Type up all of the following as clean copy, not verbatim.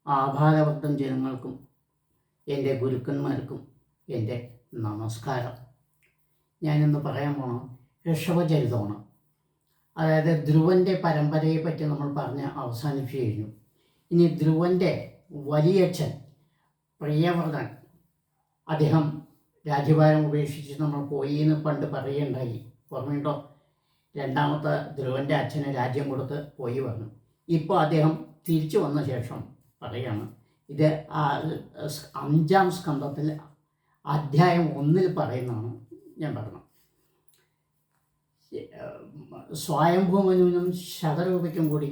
ആഭാരവർദ്ധം ജനങ്ങൾക്കും എൻ്റെ ഗുരുക്കന്മാർക്കും എൻ്റെ നമസ്കാരം. ഞാനിന്ന് പറയാൻ പോണ ഋഷഭചരിതമാണ്. അതായത് ധ്രുവൻ്റെ പരമ്പരയെ പറ്റി നമ്മൾ പറഞ്ഞ് അവസാനിച്ചു കഴിഞ്ഞു. ഇനി ധ്രുവൻ്റെ വലിയച്ഛൻ പ്രിയവ്രതൻ, അദ്ദേഹം രാജ്യഭാരം ഉപേക്ഷിച്ച് നമ്മൾ പോയി എന്ന് പണ്ട് പറയുകയുണ്ടായി. ഓർമ്മയുണ്ടോ? രണ്ടാമത്തെ ധ്രുവൻ്റെ അച്ഛന് രാജ്യം കൊടുത്ത് പോയി വന്നു. ഇപ്പോൾ അദ്ദേഹം തിരിച്ചു വന്ന ശേഷം പറയുകയാണ്. ഇത് 5-ാം സ്കന്ധത്തിൽ അധ്യായം 1 പറയുന്നതാണ് ഞാൻ പറഞ്ഞത്. സ്വയംഭൂമനുവിനും ശതരൂപയ്ക്കും കൂടി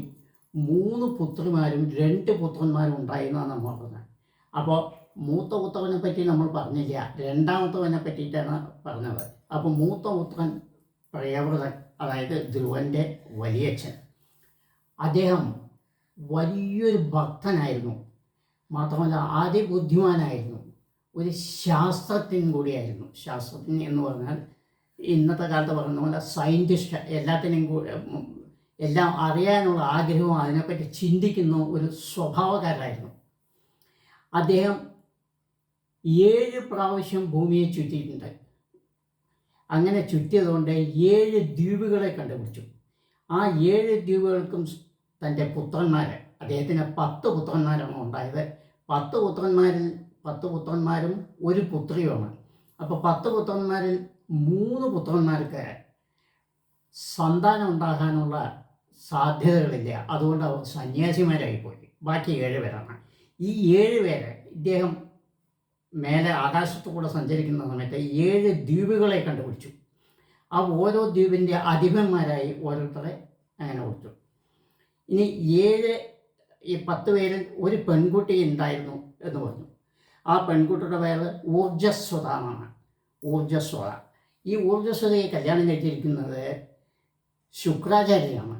3 പുത്രിമാരും 2 പുത്രന്മാരും ഉണ്ടായിരുന്നാണ് നമ്മൾ പറഞ്ഞത്. അപ്പോൾ മൂത്ത പുത്രനെ പറ്റി നമ്മൾ പറഞ്ഞില്ല, രണ്ടാമത്തവനെ പറ്റിയിട്ടാണ് പറഞ്ഞത്. അപ്പോൾ മൂത്ത പുത്രൻ പ്രിയവ്രതൻ, അതായത് ധ്രുവൻ്റെ വലിയച്ഛൻ, അദ്ദേഹം വലിയൊരു ഭക്തനായിരുന്നു. മാത്രമല്ല അതിബുദ്ധിമാനായിരുന്നു. ഒരു ശാസ്ത്രജ്ഞൻ കൂടിയായിരുന്നു. ശാസ്ത്രജ്ഞൻ എന്ന് പറഞ്ഞാൽ ഇന്നത്തെ കാലത്ത് പറയുന്ന പോലെ സയൻറ്റിസ്റ്റ്, എല്ലാം അറിയാനുള്ള ആഗ്രഹവും അതിനെപ്പറ്റി ചിന്തിക്കുന്ന ഒരു സ്വഭാവക്കാരായിരുന്നു. അദ്ദേഹം 7 പ്രാവശ്യം ഭൂമിയെ ചുറ്റിയിട്ടുണ്ട്. അങ്ങനെ ചുറ്റിയതുകൊണ്ട് 7 ദ്വീപുകളെ കണ്ടുപിടിച്ചു. ആ 7 ദ്വീപുകൾക്കും തൻ്റെ പുത്രന്മാരെ, അദ്ദേഹത്തിന് 10 പുത്രന്മാരാണ് ഉണ്ടായത്. 10 പുത്രന്മാരും ഒരു പുത്രിയുമാണ്. അപ്പോൾ 10 പുത്രന്മാരിൽ 3 പുത്രന്മാർക്ക് സന്താനം ഉണ്ടാകാനുള്ള സാധ്യതകളില്ല. അതുകൊണ്ട് അവർ സന്യാസിമാരായിപ്പോയി. ബാക്കി 7 പേരാണ്. ഈ 7 പേരെ ഇദ്ദേഹം മേലെ ആകാശത്തു കൂടെ സഞ്ചരിക്കുന്ന സമയത്ത് 7 ദ്വീപുകളെ കണ്ടുപിടിച്ചു. ആ ഓരോ ദ്വീപിൻ്റെ അധിപന്മാരായി ഓരോരുത്തരെ അങ്ങനെ കൊടുത്തു. ഇനി 10 പേരിൽ ഒരു പെൺകുട്ടി ഉണ്ടായിരുന്നു എന്ന് പറഞ്ഞു. ആ പെൺകുട്ടിയുടെ പേര് ഊർജ്ജസ്വത എന്നാണ്. ഊർജ്ജസ്വത. ഈ ഊർജ്ജസ്വതയെ കല്യാണം കഴിച്ചിരിക്കുന്നത് ശുക്രാചാര്യനാണ്.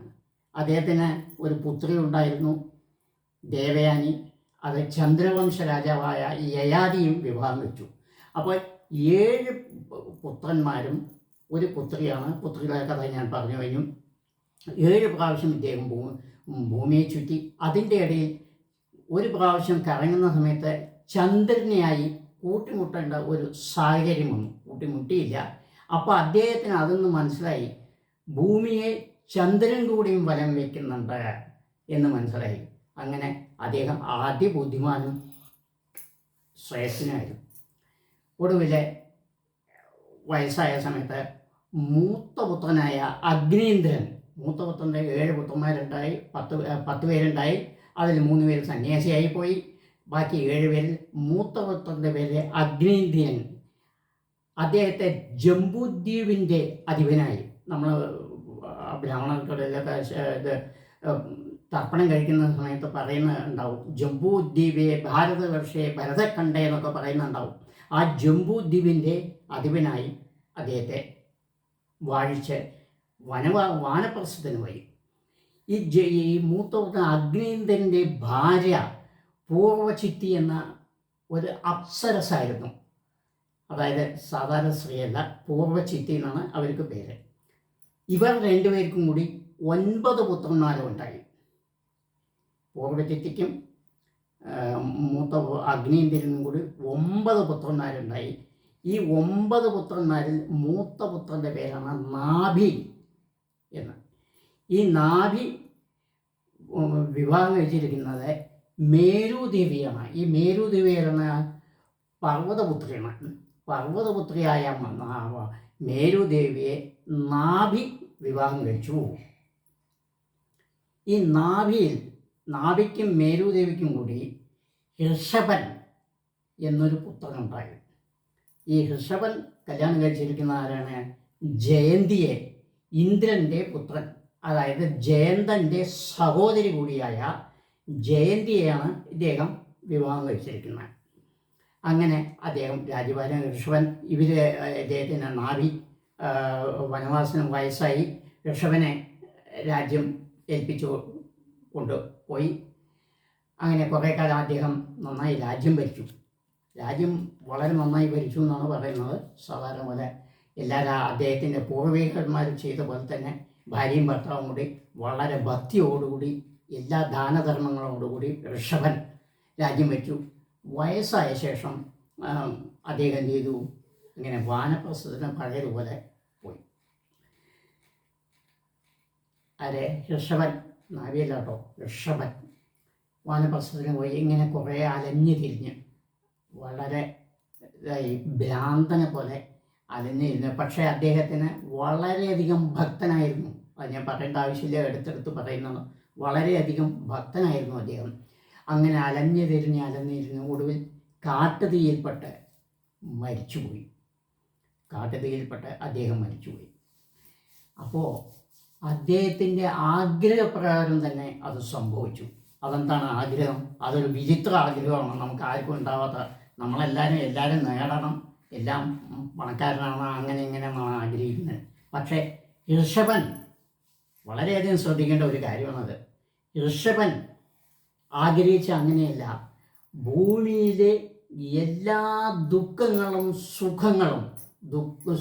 അദ്ദേഹത്തിന് ഒരു പുത്രി ഉണ്ടായിരുന്നു, ദേവയാനി. അത് ചന്ദ്രവംശ രാജാവായ യയാതിയും വിവാഹം കഴിച്ചു. അപ്പോൾ 7 പുത്രന്മാരും ഒരു പുത്രിയാണ്. പുത്രിയുടെ കഥ ഞാൻ പറഞ്ഞു കഴിഞ്ഞു. 7 പ്രാവശ്യം ഇദ്ദേഹം ഭൂമിയെ ചുറ്റി. അതിൻ്റെ ഇടയിൽ ഒരു പ്രാവശ്യം കറങ്ങുന്ന സമയത്ത് ചന്ദ്രനെയായി കൂട്ടിമുട്ടേണ്ട ഒരു സാഹചര്യം വന്നു. കൂട്ടിമുട്ടിയില്ല. അപ്പോൾ അദ്ദേഹത്തിന് അതൊന്ന് മനസ്സിലായി, ഭൂമിയെ ചന്ദ്രൻ കൂടിയും വലം വയ്ക്കുന്നുണ്ട് എന്ന് മനസ്സിലായി. അങ്ങനെ അദ്ദേഹം അതിബുദ്ധിമാനും ശ്രേഷ്ഠനായിരുന്നു. ഒടുവിലെ വയസ്സായ സമയത്ത് മൂത്ത പുത്രനായ അഗ്നീന്ദ്രൻ, മൂത്ത പുത്രൻ്റെ 7 പുത്രന്മാരുണ്ടായി, 10 പേരുണ്ടായി. അതിൽ 3 പേര് സന്യാസിയായി പോയി. ബാക്കി 7 പേരിൽ മൂത്ത പുത്രൻ്റെ പേര് അഗ്നീന്ദ്രൻ. അദ്ദേഹത്തെ ജംബൂദ്വീപിൻ്റെ അധിപനായി. നമ്മൾ ബ്രാഹ്മണർക്കിടയിലൊക്കെ ഇത് തർപ്പണം കഴിക്കുന്ന സമയത്ത് പറയുന്നുണ്ടാവും, ജംബൂദ്വീപെ ഭാരതവർഷേ ഭരതഖണ്ഡേ എന്നൊക്കെ പറയുന്നുണ്ടാവും. ആ ജംബൂദ്വീപിൻ്റെ അധിപനായി അദ്ദേഹത്തെ വാഴിച്ച് വാനപ്രസ്ഥത്തിന് പോയി. ഈ മൂത്ത അഗ്നീന്ദ്രൻ്റെ ഭാര്യ പൂർവ്വചിത്തി എന്ന ഒരു അപ്സരസായിരുന്നു. അതായത് സാധാരണ സ്ത്രീയല്ല, പൂർവ്വചിത്തി എന്നാണ് അവർക്ക് പേര്. ഇവർ 2 പേർക്കും കൂടി 9 പുത്രന്മാരും ഉണ്ടായി. പൂർവ്വചിത്തിക്കും മൂത്ത അഗ്നീന്ദ്രനും കൂടി 9 പുത്രന്മാരുണ്ടായി. ഈ 9 പുത്രന്മാരിൽ മൂത്ത പുത്രൻ്റെ പേരാണ് നാഭി എന്ന്. ഈ നാഭി വിവാഹം കഴിച്ചിരിക്കുന്നത് മേരുദേവിയാണ്. ഈ മേരുദേവി എന്ന പർവ്വതപുത്രിയാണ്. പർവ്വതപുത്രിയായ മേരുദേവിയെ നാഭി വിവാഹം കഴിച്ചു. ഈ നാഭിക്കും മേരുദേവിക്കും കൂടി ഋഷഭൻ എന്നൊരു പുത്രനുണ്ടായി. ഈ ഋഷഭൻ കല്യാണം കഴിച്ചിരിക്കുന്ന ആരാണ്? ജയന്തിയെ, ഇന്ദ്രൻ്റെ പുത്രൻ, അതായത് ജയന്തൻ്റെ സഹോദരി കൂടിയായ ജയന്തിയെയാണ് ഇദ്ദേഹം വിവാഹം കഴിച്ചിരിക്കുന്നത്. അങ്ങനെ അദ്ദേഹം രാജ്യഭാരം ഋഷഭൻ, ഇദ്ദേഹത്തിന് നാഭി വനവാസനം വയസ്സായി. ഋഷഭനെ രാജ്യം ഏൽപ്പിച്ചു കൊണ്ടുപോയി. അങ്ങനെ കുറേ കാലം അദ്ദേഹം നന്നായി രാജ്യം ഭരിച്ചു. രാജ്യം വളരെ നന്നായി ഭരിച്ചു എന്നാണ് പറയുന്നത്. സാധാരണ പോലെ അദ്ദേഹത്തിൻ്റെ പൂർവികന്മാർ ചെയ്ത പോലെ തന്നെ ഭാര്യയും ഭർത്താവും കൂടി വളരെ ഭക്തിയോടുകൂടി എല്ലാ ദാനധർമ്മങ്ങളോടുകൂടി ഋഷഭൻ രാജ്യം വെച്ചു. വയസ്സായ ശേഷം അദ്ദേഹം എന്ത് ചെയ്തു, ഇങ്ങനെ വാനപ്രസ്ഥത്തിന് പഴയതുപോലെ പോയി. ആരെ? ഋഷഭൻ, നാവിയല്ല കേട്ടോ, ഋഷഭൻ വാനപ്രസ്ഥത്തിന് പോയി. ഇങ്ങനെ കുറേ അലഞ്ഞു തിരിഞ്ഞ് വളരെ ഭ്രാന്തനെ പോലെ അലഞ്ഞിരുന്നു. പക്ഷേ അദ്ദേഹത്തിന് വളരെയധികം ഭക്തനായിരുന്നു. അത് ഞാൻ പറയേണ്ട ആവശ്യമില്ല, എടുത്തെടുത്ത് പറയുന്നത്. വളരെയധികം ഭക്തനായിരുന്നു അദ്ദേഹം. അങ്ങനെ അലഞ്ഞു തിരിഞ്ഞ് ഒടുവിൽ കാട്ടുതീയിൽപ്പെട്ട് മരിച്ചുപോയി. കാട്ടുതീയിൽപ്പെട്ട് അദ്ദേഹം മരിച്ചുപോയി. അപ്പോൾ അദ്ദേഹത്തിൻ്റെ ആഗ്രഹപ്രകാരം തന്നെ അത് സംഭവിച്ചു. അതെന്താണ് ആഗ്രഹം? അതൊരു വിചിത്ര ആഗ്രഹമാണ്, നമുക്ക് ആർക്കും ഉണ്ടാവാത്ത. എല്ലാവരും നേടണം, എല്ലാം പണക്കാരനാണ്, അങ്ങനെ ഇങ്ങനെയാണ് ആഗ്രഹിക്കുന്നത്. പക്ഷേ ഋഷഭൻ, വളരെയധികം ശ്രദ്ധിക്കേണ്ട ഒരു കാര്യമാണത്. ഋഷഭൻ ആഗ്രഹിച്ച അങ്ങനെയല്ല. ഭൂമിയിലെ എല്ലാ ദുഃഖങ്ങളും സുഖങ്ങളും,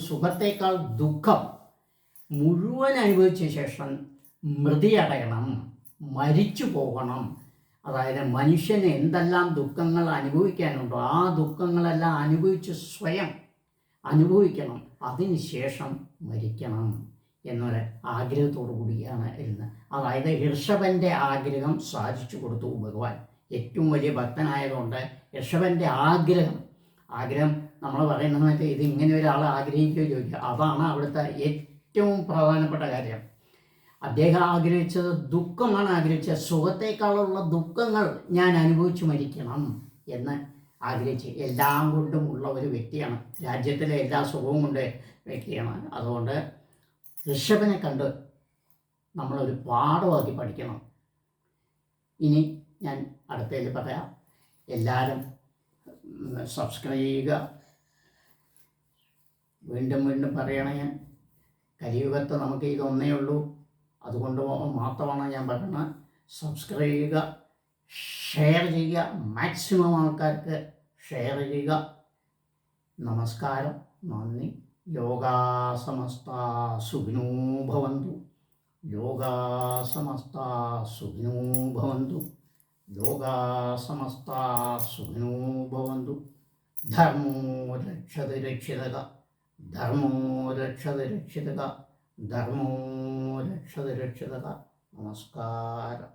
സുഖത്തേക്കാൾ ദുഃഖം മുഴുവൻ അനുഭവിച്ച ശേഷം മൃതിയടയണം, മരിച്ചു പോകണം. അതായത് മനുഷ്യന് എന്തെല്ലാം ദുഃഖങ്ങൾ അനുഭവിക്കാനുണ്ടോ ആ ദുഃഖങ്ങളെല്ലാം അനുഭവിച്ച് സ്വയം അനുഭവിക്കണം, അതിനുശേഷം മരിക്കണം എന്നൊരു ആഗ്രഹത്തോടു കൂടിയാണ് ഇരുന്നത്. അതായത് ഋഷഭൻ്റെ ആഗ്രഹം സാധിച്ചു കൊടുത്തു ഭഗവാൻ. ഏറ്റവും വലിയ ഭക്തനായതുകൊണ്ട് ഋഷഭൻ്റെ ആഗ്രഹം നമ്മൾ പറയുന്നത് ഇത് ഇങ്ങനെ ഒരാൾ ആഗ്രഹിക്കുകയോ ചോദിക്കുക, അതാണ് അവിടുത്തെ ഏറ്റവും പ്രധാനപ്പെട്ട കാര്യം. അദ്ദേഹം ആഗ്രഹിച്ചത് ദുഃഖമാണ് ആഗ്രഹിച്ചത്. സുഖത്തേക്കാളുള്ള ദുഃഖങ്ങൾ ഞാൻ അനുഭവിച്ചു മരിക്കണം എന്ന് ആഗ്രഹിച്ച് എല്ലാം കൊണ്ടും ഉള്ള ഒരു വ്യക്തിയാണ്. രാജ്യത്തിലെ എല്ലാ സുഖവും കൊണ്ട് വ്യക്തിയാണ്. അതുകൊണ്ട് ഋഷഭനെ കണ്ട് നമ്മളൊരു പാഠമാക്കി പഠിക്കണം. ഇനി ഞാൻ അടുത്തതിൽ പറയാം. എല്ലാവരും സബ്സ്ക്രൈബ് ചെയ്യുക. വീണ്ടും വീണ്ടും പറയണേ, ഞാൻ കലിയുഗത്ത് നമുക്ക് ഇതൊന്നേ ഉള്ളൂ, അതുകൊണ്ട് മാത്രമാണ് ഞാൻ പറയുന്നത്. സബ്സ്ക്രൈബ് ചെയ്യുക, ഷെയർ ചെയ്യുക, മാക്സിമം ആൾക്കാർക്ക് ഷെയർ ചെയ്യുക. നമസ്കാരം, നന്ദി. ലോകാ സമസ്ത സുഖിനോ ഭവന്തു. ലോകാ സമസ്ത സുഖിനോ ഭവന്തു. ലോകാ സമസ്ത സുഖിനോ ഭവന്തു. ധർമ്മോ രക്ഷതി രക്ഷിതക. ധർമ്മോ രക്ഷതി രക്ഷിതക. ധർമ്മോ രക്ഷതി രക്ഷിതക. നമസ്കാരം.